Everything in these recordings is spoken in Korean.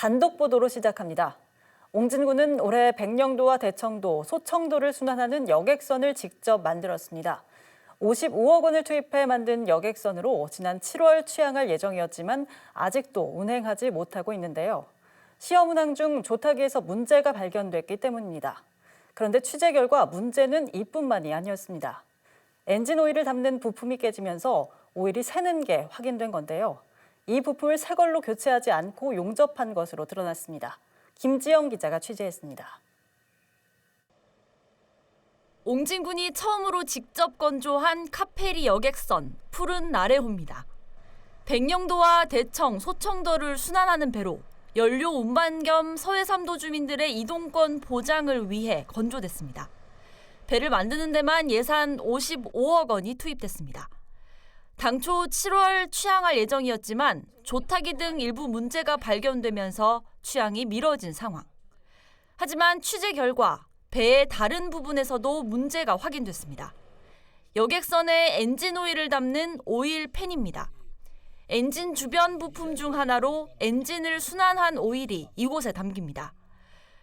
단독 보도로 시작합니다. 옹진군은 올해 백령도와 대청도, 소청도를 순환하는 여객선을 직접 만들었습니다. 55억 원을 투입해 만든 여객선으로 지난 7월 취항할 예정이었지만 아직도 운행하지 못하고 있는데요. 시험 운항 중 조타기에서 문제가 발견됐기 때문입니다. 그런데 취재 결과 문제는 이뿐만이 아니었습니다. 엔진 오일을 담는 부품이 깨지면서 오일이 새는 게 확인된 건데요. 이 부품을 새 걸로 교체하지 않고 용접한 것으로 드러났습니다. 김지영 기자가 취재했습니다. 옹진군이 처음으로 직접 건조한 카페리 여객선 푸른 나레호입니다. 백령도와 대청, 소청도를 순환하는 배로 연료 운반 겸 서해삼도 주민들의 이동권 보장을 위해 건조됐습니다. 배를 만드는 데만 예산 55억 원이 투입됐습니다. 당초 7월 취항할 예정이었지만 조타기 등 일부 문제가 발견되면서 취항이 미뤄진 상황. 하지만 취재 결과 배의 다른 부분에서도 문제가 확인됐습니다. 여객선에 엔진 오일을 담는 오일 팬입니다. 엔진 주변 부품 중 하나로 엔진을 순환한 오일이 이곳에 담깁니다.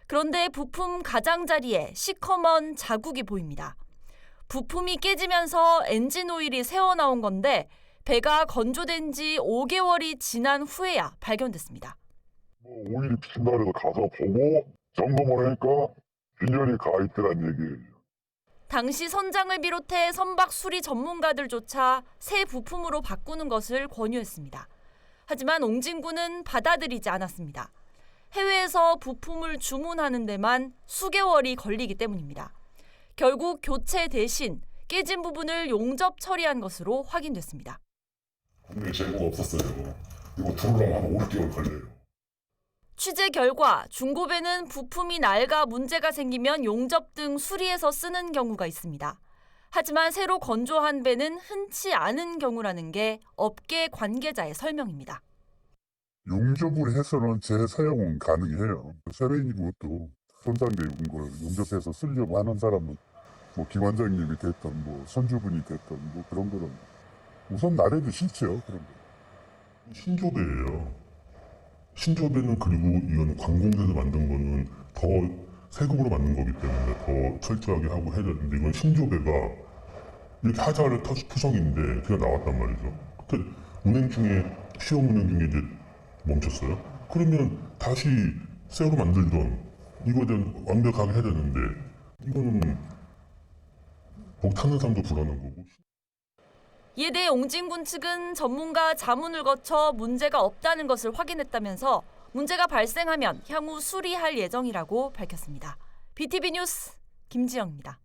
그런데 부품 가장자리에 시커먼 자국이 보입니다. 부품이 깨지면서 엔진 오일이 새어나온 건데 배가 건조된 지 5개월이 지난 후에야 발견됐습니다. 오일이 비친다 그래서 가서 보고 점검을 하니까 균열이 가있더란 얘기예요. 당시 선장을 비롯해 선박 수리 전문가들조차 새 부품으로 바꾸는 것을 권유했습니다. 하지만 옹진군은 받아들이지 않았습니다. 해외에서 부품을 주문하는 데만 수개월이 걸리기 때문입니다. 결국 교체 대신 깨진 부분을 용접 처리한 것으로 확인됐습니다. 분명히 재고가 없었어요. 이거 들어오려면 한 5개월 걸려요. 취재 결과 중고배는 부품이 낡아 문제가 생기면 용접 등 수리해서 쓰는 경우가 있습니다. 하지만 새로 건조한 배는 흔치 않은 경우라는 게 업계 관계자의 설명입니다. 용접을 해서는 재사용은 가능해요. 세배이고 또 손상된 걸 용접해서 쓰려고 하는 사람은 뭐 기관장님이 됐든 뭐 선주분이 됐든 뭐 그런 거는 우선 나래도 싫죠. 그런 거. 신조배예요. 신조배는 그리고 이거는 관공서에서 만든 거는 더 세금으로 만든 거기 때문에 더 철저하게 하고 해야 되는데 이건 신조배가 이렇게 하자를 투성인데 그게 나왔단 말이죠. 그때 운행 중에 시험 운행 중에 이제 멈췄어요. 그러면 다시 새로 만들던 이거에 대한 완벽하게 해야 되는데 이거는 거기 타는 사람도 불안한 거고. 이에 대해 옹진군 측은 전문가 자문을 거쳐 문제가 없다는 것을 확인했다면서 문제가 발생하면 향후 수리할 예정이라고 밝혔습니다. BTV 뉴스 김지영입니다.